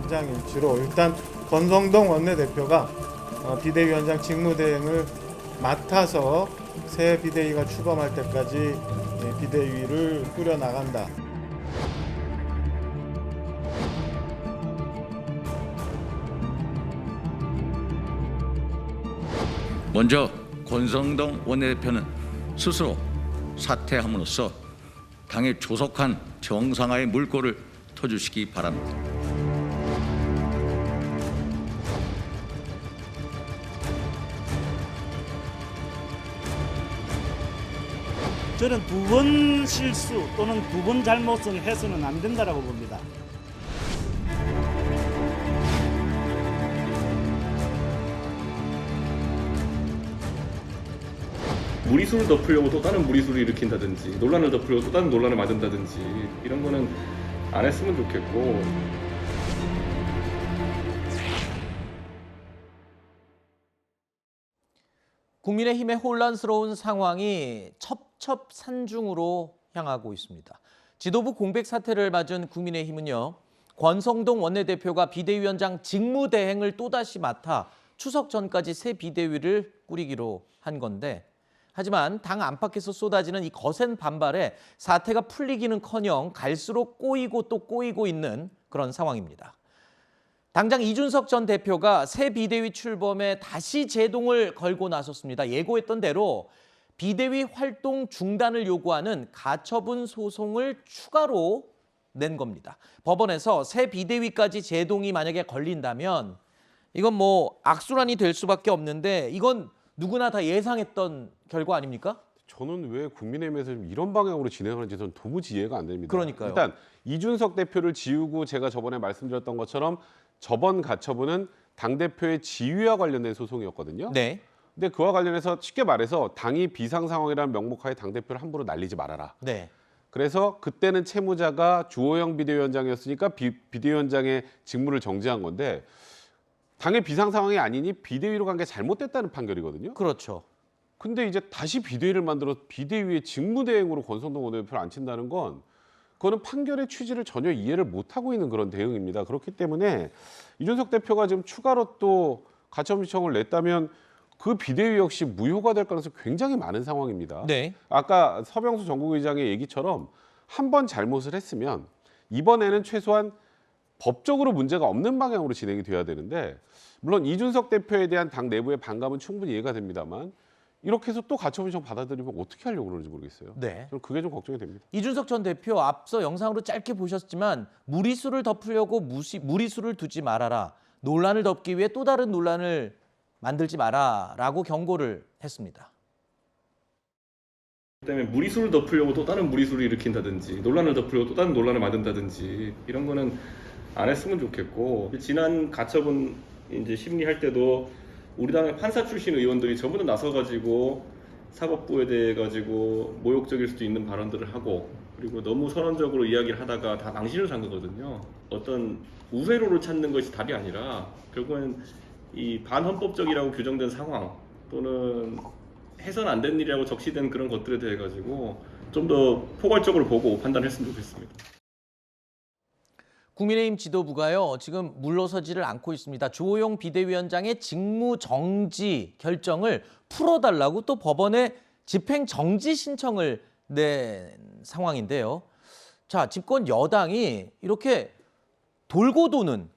삼장일치로 일단 권성동 원내대표가 비대위원장 직무대행을 맡아서 새 비대위가 출범할 때까지 비대위를 꾸려나간다. 먼저 권성동 원내대표는 스스로 사퇴함으로써 당의 조속한 정상화의 물꼬를 터주시기 바랍니다. 저는 두 번 실수 또는 두 번 잘못을 해서는 안 된다라고 봅니다. 무리수를 덮으려고 또 다른 무리수를 일으킨다든지 논란을 덮으려고 또 다른 논란을 만든다든지 이런 거는 안 했으면 좋겠고. 국민의힘의 혼란스러운 상황이 첩첩산중으로 향하고 있습니다. 지도부 공백 사태를 맞은 국민의힘은요, 권성동 원내대표가 비대위원장 직무대행을 또다시 맡아 추석 전까지 새 비대위를 꾸리기로 한 건데, 하지만 당 안팎에서 쏟아지는 이 거센 반발에 사태가 풀리기는커녕 갈수록 꼬이고 또 꼬이고 있는 그런 상황입니다. 당장 이준석 전 대표가 새 비대위 출범에 다시 제동을 걸고 나섰습니다. 예고했던 대로 비대위 활동 중단을 요구하는 가처분 소송을 추가로 낸 겁니다. 법원에서 새 비대위까지 제동이 만약에 걸린다면 이건 뭐 악순환이 될 수밖에 없는데, 이건 누구나 다 예상했던 결과 아닙니까? 저는 왜 국민의힘에서 이런 방향으로 진행하는지 저는 도무지 이해가 안 됩니다. 그러니까요. 일단 이준석 대표를 지우고 제가 저번에 말씀드렸던 것처럼 저번 가처분은 당대표의 지위와 관련된 소송이었거든요. 네. 근데 그와 관련해서 쉽게 말해서 당이 비상 상황이라는 명목하에 당대표를 함부로 날리지 말아라. 네. 그래서 그때는 채무자가 주호영 비대위원장이었으니까 비대위원장의 직무를 정지한 건데, 당의 비상 상황이 아니니 비대위로 간 게 잘못됐다는 판결이거든요. 그렇죠. 근데 이제 다시 비대위를 만들어 비대위의 직무대행으로 권성동 원내대표를 앉힌다는 건, 그거는 판결의 취지를 전혀 이해를 못하고 있는 그런 대응입니다. 그렇기 때문에 이준석 대표가 지금 추가로 또 가처분 신청을 냈다면 그 비대위 역시 무효가 될 가능성이 굉장히 많은 상황입니다. 네. 아까 서병수 전국의장의 얘기처럼 한 번 잘못을 했으면 이번에는 최소한 법적으로 문제가 없는 방향으로 진행이 돼야 되는데, 물론 이준석 대표에 대한 당 내부의 반감은 충분히 이해가 됩니다만 이렇게 해서 또 가처분 신청 받아들이면 어떻게 하려고 그러는지 모르겠어요. 네. 저는 그게 좀 걱정이 됩니다. 이준석 전 대표 앞서 영상으로 짧게 보셨지만 무리수를 덮으려고 무리수를 두지 말아라. 논란을 덮기 위해 또 다른 논란을 만들지 마라라고 경고를 했습니다. 그다음에 무리수를 덮으려고 또 다른 무리수를 일으킨다든지 논란을 덮으려고 또 다른 논란을 만든다든지 이런 거는 안 했으면 좋겠고, 지난 가처분 이제 심리할 때도 우리 당의 판사 출신 의원들이 전부 다 나서가지고 사법부에 대해 가지고 모욕적일 수도 있는 발언들을 하고, 그리고 너무 선언적으로 이야기를 하다가 다 망신을 산 거거든요. 어떤 우회로를 찾는 것이 답이 아니라 결국은 이 반헌법적이라고 규정된 상황 또는 해서는 안 된 일이라고 적시된 그런 것들에 대해 가지고 좀 더 포괄적으로 보고 판단했으면 좋겠습니다. 국민의힘 지도부가요, 지금 물러서지를 않고 있습니다. 주호영 비대위원장의 직무 정지 결정을 풀어달라고 또 법원에 집행 정지 신청을 낸 상황인데요. 자, 집권 여당이 이렇게 돌고 도는,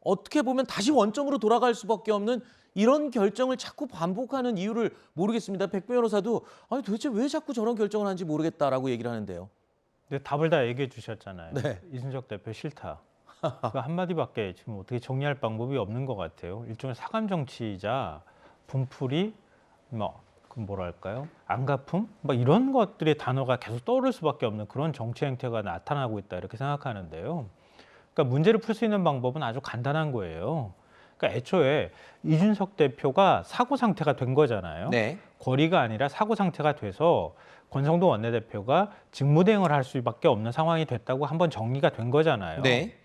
어떻게 보면 다시 원점으로 돌아갈 수밖에 없는 이런 결정을 자꾸 반복하는 이유를 모르겠습니다. 백 변호사도 아니 도대체 왜 자꾸 저런 결정을 하는지 모르겠다라고 얘기를 하는데요. 근데 답을 다 얘기해 주셨잖아요. 네. 이준석 대표 싫다. 그 한마디밖에 지금 어떻게 정리할 방법이 없는 것 같아요. 일종의 사감 정치이자 분풀이 그 뭐랄까요? 안갚음? 이런 것들의 단어가 계속 떠오를 수밖에 없는 그런 정치 행태가 나타나고 있다 이렇게 생각하는데요. 그러니까 문제를 풀 수 있는 방법은 아주 간단한 거예요. 그러니까 애초에 이준석 대표가 사고 상태가 된 거잖아요. 네. 거리가 아니라 사고 상태가 돼서 권성동 원내대표가 직무대행을 할 수밖에 없는 상황이 됐다고 한번 정리가 된 거잖아요. 네.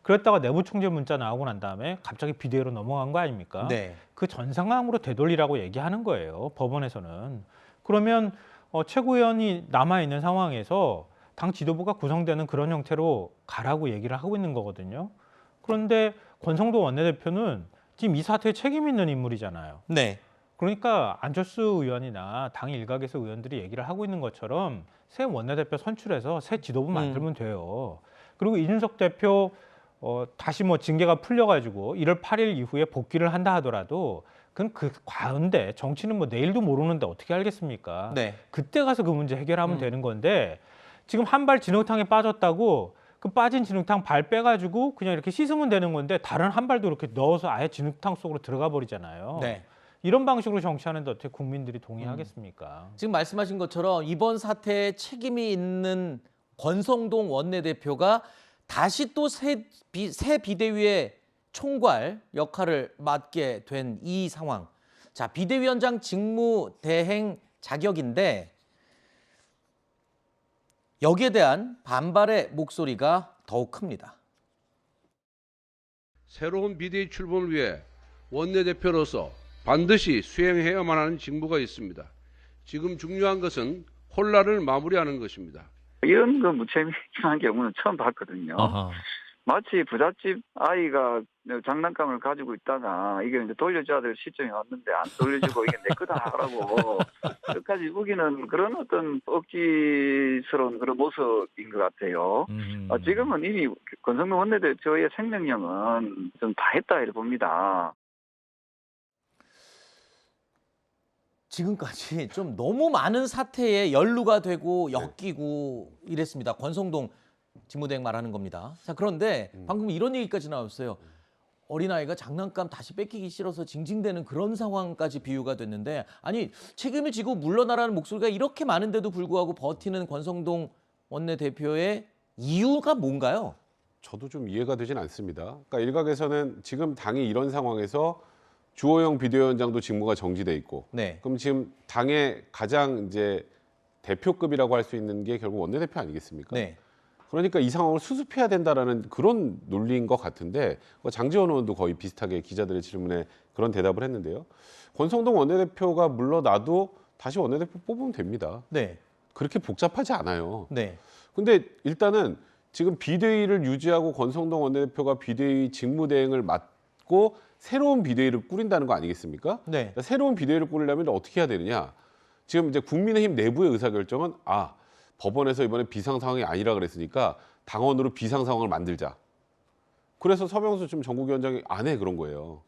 그랬다가 내부 총재 문자 나오고 난 다음에 갑자기 비대위로 넘어간 거 아닙니까? 네. 그 전 상황으로 되돌리라고 얘기하는 거예요. 법원에서는. 그러면 최고위원이 남아있는 상황에서 당 지도부가 구성되는 그런 형태로 가라고 얘기를 하고 있는 거거든요. 그런데 권성동 원내대표는 지금 이 사태에 책임 있는 인물이잖아요. 네. 그러니까 안철수 의원이나 당 일각에서 의원들이 얘기를 하고 있는 것처럼 새 원내대표 선출해서 새 지도부 만들면 돼요. 그리고 이준석 대표 다시 뭐 징계가 풀려가지고 1월 8일 이후에 복귀를 한다 하더라도 그건 그 과언데 정치는 뭐 내일도 모르는데 어떻게 알겠습니까? 네. 그때 가서 그 문제 해결하면 되는 건데 지금 한 발 진흙탕에 빠졌다고 그 빠진 진흙탕 발 빼가지고 그냥 이렇게 씻으면 되는 건데 다른 한 발도 이렇게 넣어서 아예 진흙탕 속으로 들어가 버리잖아요. 네. 이런 방식으로 정치하는데 어떻게 국민들이 동의하겠습니까? 지금 말씀하신 것처럼 이번 사태에 책임이 있는 권성동 원내대표가 다시 또 새 비대위의 총괄 역할을 맡게 된 이 상황. 자, 비대위원장 직무 대행 자격인데 여기에 대한 반발의 목소리가 더욱 큽니다. 새로운 비대위 출범을 위해 원내대표로서 반드시 수행해야만 하는 직무가 있습니다. 지금 중요한 것은 혼란을 마무리하는 것입니다. 이런 거 무책임한 경우는 처음 봤거든요. 아하. 마치 부잣집 아이가 장난감을 가지고 있다가 이게 이제 돌려줘야 될 시점이 왔는데 안 돌려주고 이게 내 거다라고 끝까지 우기는 그런 어떤 억지스러운 그런 모습인 것 같아요. 지금은 이미 권성동 원내대표의 생명력은 좀 다 했다 이렇게 봅니다. 지금까지 좀 너무 많은 사태에 연루가 되고 엮이고 이랬습니다. 권성동 직무대행 말하는 겁니다. 자, 그런데 방금 이런 얘기까지 나왔어요. 어린아이가 장난감 다시 뺏기기 싫어서 징징대는 그런 상황까지 비유가 됐는데 아니 책임을 지고 물러나라는 목소리가 이렇게 많은데도 불구하고 버티는 권성동 원내대표의 이유가 뭔가요? 저도 좀 이해가 되진 않습니다. 그러니까 일각에서는 지금 당이 이런 상황에서 주호영 비대위원장도 직무가 정지돼 있고, 네. 그럼 지금 당의 가장 이제 대표급이라고 할 수 있는 게 결국 원내대표 아니겠습니까? 네. 그러니까 이 상황을 수습해야 된다라는 그런 논리인 것 같은데 장지원 의원도 거의 비슷하게 기자들의 질문에 그런 대답을 했는데요. 권성동 원내대표가 물러나도 다시 원내대표 뽑으면 됩니다. 네. 그렇게 복잡하지 않아요. 네. 근데 일단은 지금 비대위를 유지하고 권성동 원내대표가 비대위 직무대행을 맡고 새로운 비대위를 꾸린다는 거 아니겠습니까? 네. 그러니까 새로운 비대위를 꾸리려면 어떻게 해야 되느냐? 지금 이제 국민의힘 내부의 의사결정은 법원에서 이번에 비상 상황이 아니라 그랬으니까 당원으로 비상 상황을 만들자. 그래서 서명수 지금 전국위원장이 안 해 그런 거예요.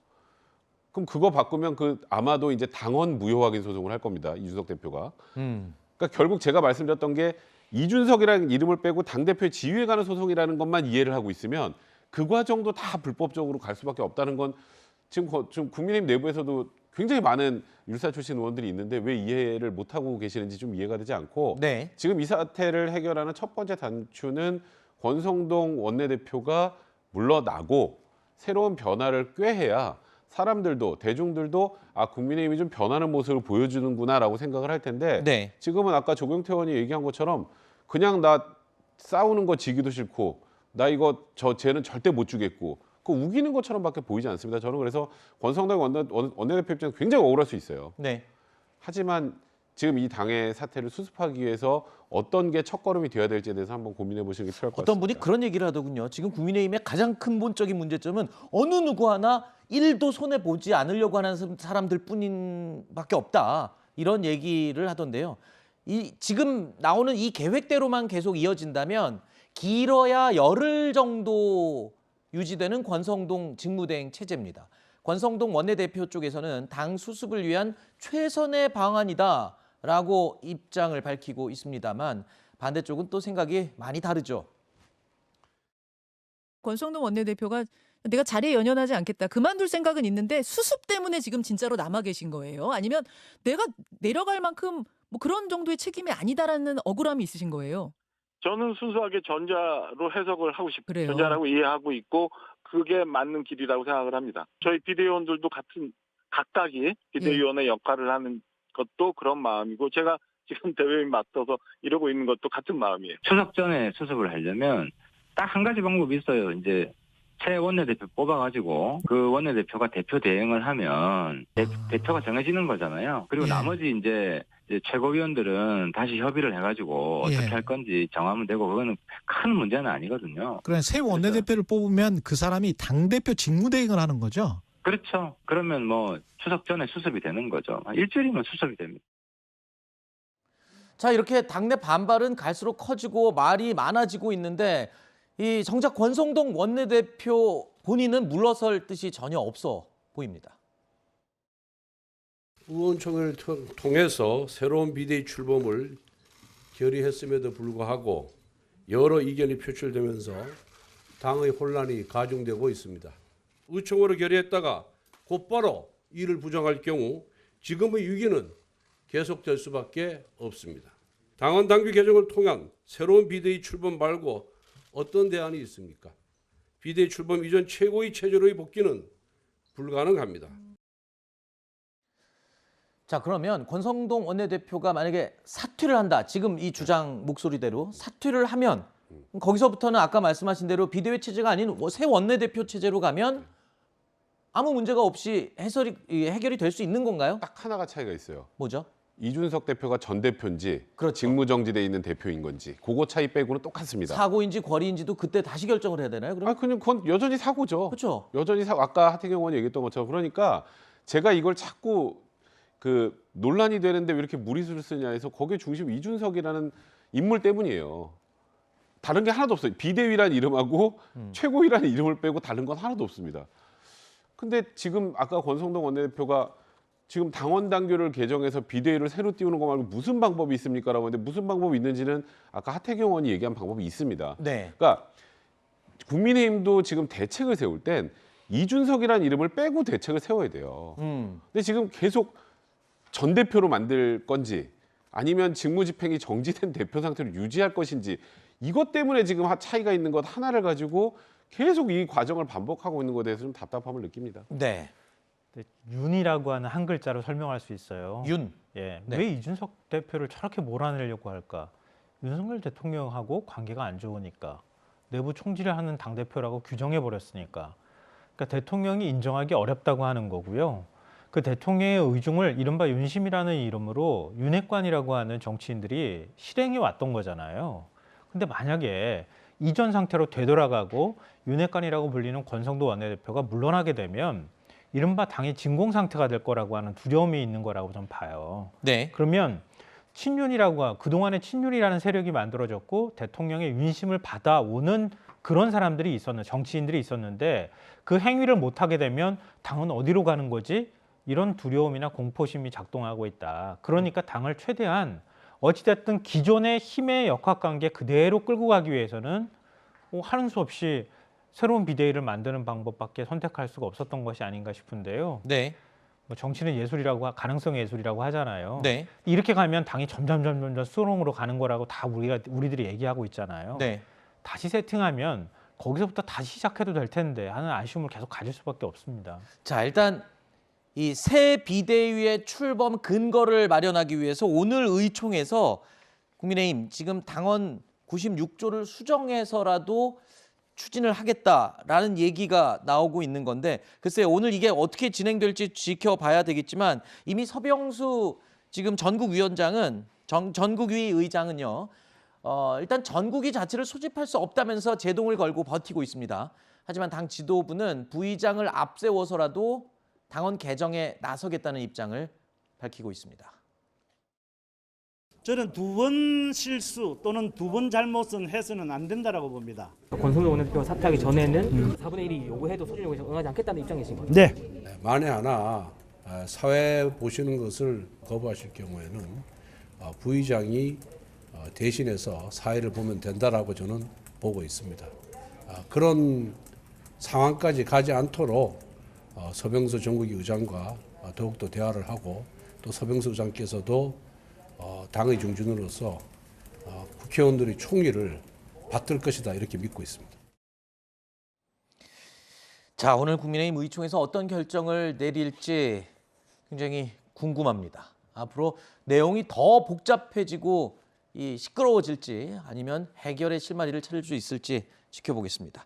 그럼 그거 바꾸면 아마도 이제 당원 무효 확인 소송을 할 겁니다. 이준석 대표가. 그러니까 결국 제가 말씀드렸던 게 이준석이라는 이름을 빼고 당대표의 지위에 관한 소송이라는 것만 이해를 하고 있으면 그 과정도 다 불법적으로 갈 수밖에 없다는 건 지금 국민의힘 내부에서도 굉장히 많은 율사 출신 의원들이 있는데 왜 이해를 못하고 계시는지 좀 이해가 되지 않고 네. 지금 이 사태를 해결하는 첫 번째 단추는 권성동 원내대표가 물러나고 새로운 변화를 꾀해야 사람들도 대중들도 국민의힘이 좀 변하는 모습을 보여주는구나라고 생각을 할 텐데 네. 지금은 아까 조경태 의원이 얘기한 것처럼 그냥 나 싸우는 거 지기도 싫고 나 이거 쟤는 절대 못 주겠고 그 우기는 것처럼밖에 보이지 않습니다. 저는 그래서 권성동 원내대표 입장에서 굉장히 억울할 수 있어요. 네. 하지만 지금 이 당의 사태를 수습하기 위해서 어떤 게 첫걸음이 되어야 될지에 대해서 한번 고민해 보시는 게 필요할 것 같습니다. 어떤 분이 그런 얘기를 하더군요. 지금 국민의힘의 가장 큰 본적인 문제점은 어느 누구 하나 일도 손해 보지 않으려고 하는 사람들 뿐밖에 없다. 이런 얘기를 하던데요. 지금 나오는 이 계획대로만 계속 이어진다면 길어야 열흘 정도 유지되는 권성동 직무대행 체제입니다. 권성동 원내대표 쪽에서는 당 수습을 위한 최선의 방안이다라고 입장을 밝히고 있습니다만 반대쪽은 또 생각이 많이 다르죠. 권성동 원내대표가 내가 자리에 연연하지 않겠다. 그만둘 생각은 있는데 수습 때문에 지금 진짜로 남아 계신 거예요? 아니면 내가 내려갈 만큼 뭐 그런 정도의 책임이 아니다라는 억울함이 있으신 거예요? 저는 순수하게 전자로 해석을 하고 싶어요. 그래요. 전자라고 이해하고 있고 그게 맞는 길이라고 생각을 합니다. 저희 비대위원들도 각각이 비대위원의 역할을 하는 것도 그런 마음이고 제가 지금 대변인 맡아서 이러고 있는 것도 같은 마음이에요. 추석 전에 수습을 하려면 딱 한 가지 방법이 있어요. 이제 새 원내대표 뽑아가지고 그 원내대표가 대표 대행을 하면 대표가 정해지는 거잖아요. 그리고 예. 나머지 이제 최고위원들은 다시 협의를 해가지고 어떻게 예. 할 건지 정하면 되고 그거는 큰 문제는 아니거든요. 그러니까 새 원내대표를 뽑으면 그 사람이 당대표 직무대행을 하는 거죠? 그렇죠. 그러면 뭐 추석 전에 수습이 되는 거죠. 한 일주일이면 수습이 됩니다. 자, 이렇게 당내 반발은 갈수록 커지고 말이 많아지고 있는데 이 정작 권성동 원내대표 본인은 물러설 뜻이 전혀 없어 보입니다. 의원총회를 통해서 새로운 비대위 출범을 결의했음에도 불구하고 여러 의견이 표출되면서 당의 혼란이 가중되고 있습니다. 의총으로 결의했다가 곧바로 이를 부정할 경우 지금의 위기는 계속될 수밖에 없습니다. 당원 당규 개정을 통한 새로운 비대위 출범 말고 어떤 대안이 있습니까? 비대위 출범 이전 최고위 체제로의 복귀는 불가능합니다. 자, 그러면 권성동 원내대표가 만약에 사퇴를 한다. 지금 이 주장 목소리대로 사퇴를 하면 거기서부터는 아까 말씀하신 대로 비대위 체제가 아닌 새 원내대표 체제로 가면 아무 문제가 없이 해결이 될 수 있는 건가요? 딱 하나가 차이가 있어요. 뭐죠? 이준석 대표가 전 대표인지 그렇죠. 직무정지돼 있는 대표인 건지 그거 차이 빼고는 똑같습니다. 사고인지 권리인지도 그때 다시 결정을 해야 되나요? 그럼? 그건 여전히 사고죠. 그렇죠. 여전히 아까 하태경 의원이 얘기했던 것처럼 그러니까 제가 이걸 자꾸 그 논란이 되는데 왜 이렇게 무리수를 쓰냐 해서 거기에 중심 이준석이라는 인물 때문이에요. 다른 게 하나도 없어요. 비대위라는 이름하고 최고위라는 이름을 빼고 다른 건 하나도 없습니다. 근데 지금 아까 권성동 원내대표가 지금 당원 당규를 개정해서 비대위를 새로 띄우는 거 말고 무슨 방법이 있습니까라고 하는데 무슨 방법이 있는지는 아까 하태경 의원이 얘기한 방법이 있습니다. 네. 그러니까 국민의힘도 지금 대책을 세울 땐 이준석이라는 이름을 빼고 대책을 세워야 돼요. 근데 지금 계속 전 대표로 만들 건지 아니면 직무집행이 정지된 대표 상태로 유지할 것인지 이것 때문에 지금 차이가 있는 것 하나를 가지고 계속 이 과정을 반복하고 있는 것에 대해서 좀 답답함을 느낍니다. 네. 윤이라고 하는 한 글자로 설명할 수 있어요. 윤. 예. 네. 왜 이준석 대표를 저렇게 몰아내려고 할까? 윤석열 대통령하고 관계가 안 좋으니까. 내부 총질을 하는 당대표라고 규정해 버렸으니까. 그러니까 대통령이 인정하기 어렵다고 하는 거고요. 그 대통령의 의중을 이른바 윤심이라는 이름으로 윤핵관이라고 하는 정치인들이 실행해 왔던 거잖아요. 근데 만약에 이전 상태로 되돌아가고 윤핵관이라고 불리는 권성동 원내대표가 물러나게 되면 이른바 당의 진공 상태가 될 거라고 하는 두려움이 있는 거라고 좀 봐요. 네. 그러면 친윤이라고 그동안에 친윤이라는 세력이 만들어졌고 대통령의 윤심을 받아오는 그런 사람들이 정치인들이 있었는데 그 행위를 못하게 되면 당은 어디로 가는 거지? 이런 두려움이나 공포심이 작동하고 있다. 그러니까 당을 최대한 어찌됐든 기존의 힘의 역학관계 그대로 끌고 가기 위해서는 하는 수 없이 새로운 비대위를 만드는 방법밖에 선택할 수가 없었던 것이 아닌가 싶은데요. 네. 정치는 예술이라고 가능성 예술이라고 하잖아요. 네. 이렇게 가면 당이 점점 수렁으로 가는 거라고 다 우리들이 얘기하고 있잖아요. 네. 다시 세팅하면 거기서부터 다시 시작해도 될 텐데 하는 아쉬움을 계속 가질 수밖에 없습니다. 자, 일단 이 새 비대위의 출범 근거를 마련하기 위해서 오늘 의총에서 국민의힘 지금 당원 96조를 수정해서라도 추진을 하겠다라는 얘기가 나오고 있는 건데 글쎄요, 오늘 이게 어떻게 진행될지 지켜봐야 되겠지만 이미 서병수 지금 전국위원장은 전국위 의장은요. 일단 전국위 자체를 소집할 수 없다면서 제동을 걸고 버티고 있습니다. 하지만 당 지도부는 부의장을 앞세워서라도 당원 개정에 나서겠다는 입장을 밝히고 있습니다. 저는 두 번 실수 또는 두 번 잘못은 해서는 안 된다라고 봅니다. 권성동 원내대표가 사퇴하기 전에는 4분의 1이 요구해도 소진 요구해서 응하지 않겠다는 입장이신 거죠? 네. 만에 하나 사회 보시는 것을 거부하실 경우에는 부의장이 대신해서 사회를 보면 된다라고 저는 보고 있습니다. 그런 상황까지 가지 않도록 서병수 전국위 의장과 더욱더 대화를 하고 또 서병수 의장께서도 당의 중진으로서 국회의원들의 총의를 받들 것이다 이렇게 믿고 있습니다. 자, 오늘 국민의힘 의총에서 어떤 결정을 내릴지 굉장히 궁금합니다. 앞으로 내용이 더 복잡해지고 시끄러워질지 아니면 해결의 실마리를 찾을 수 있을지 지켜보겠습니다.